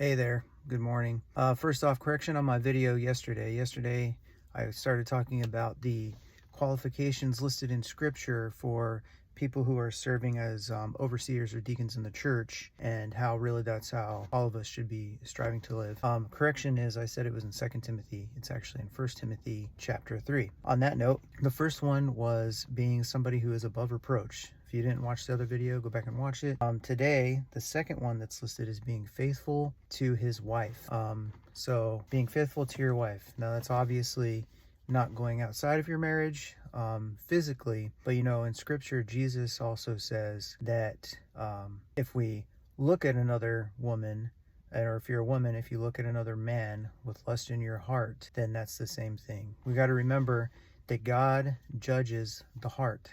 Hey there, good morning. First off, correction on my video yesterday. Yesterday, I started talking about the qualifications listed in scripture for people who are serving as overseers or deacons in the church, and how really that's how all of us should be striving to live. Correction is, I said it was in 2 Timothy. It's actually in 1 Timothy chapter 3. On that note, the first one was being somebody who is above reproach. If you didn't watch the other video, go back and watch it. Today, the second one that's listed is being faithful to his wife. So being faithful to your wife. Now that's obviously not going outside of your marriage physically, but in scripture, Jesus also says that if we look at another woman, or if you're a woman, if you look at another man with lust in your heart, then that's the same thing. We got to remember that God judges the heart.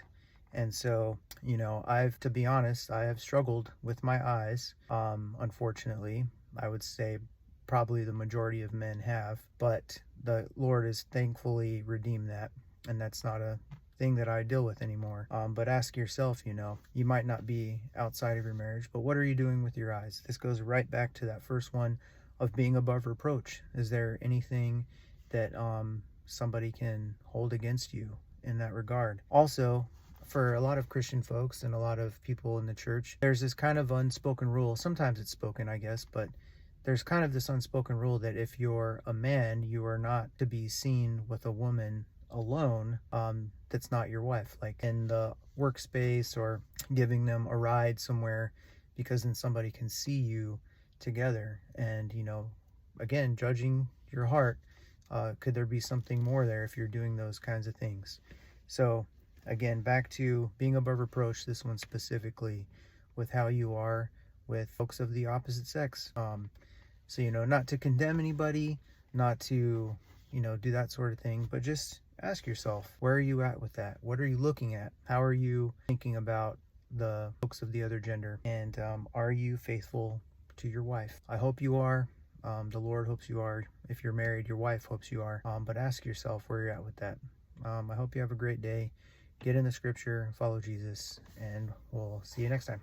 And so, to be honest, I have struggled with my eyes. Unfortunately, I would say probably the majority of men have, but the Lord has thankfully redeemed that. And that's not a thing that I deal with anymore. But ask yourself, you might not be outside of your marriage, but what are you doing with your eyes? This goes right back to that first one of being above reproach. Is there anything that somebody can hold against you in that regard? Also, for a lot of Christian folks and a lot of people in the church, there's this kind of unspoken rule. Sometimes it's spoken, I guess, but there's kind of this unspoken rule that if you're a man, you are not to be seen with a woman alone that's not your wife, like in the workspace or giving them a ride somewhere, because then somebody can see you together. And again, judging your heart, could there be something more there if you're doing those kinds of things? So again, back to being above reproach, this one specifically, with how you are with folks of the opposite sex. So, not to condemn anybody, not to, do that sort of thing, but just ask yourself, where are you at with that? What are you looking at? How are you thinking about the folks of the other gender? And are you faithful to your wife? I hope you are. The Lord hopes you are. If you're married, your wife hopes you are. But ask yourself where you're at with that. I hope you have a great day. Get in the scripture, follow Jesus, and we'll see you next time.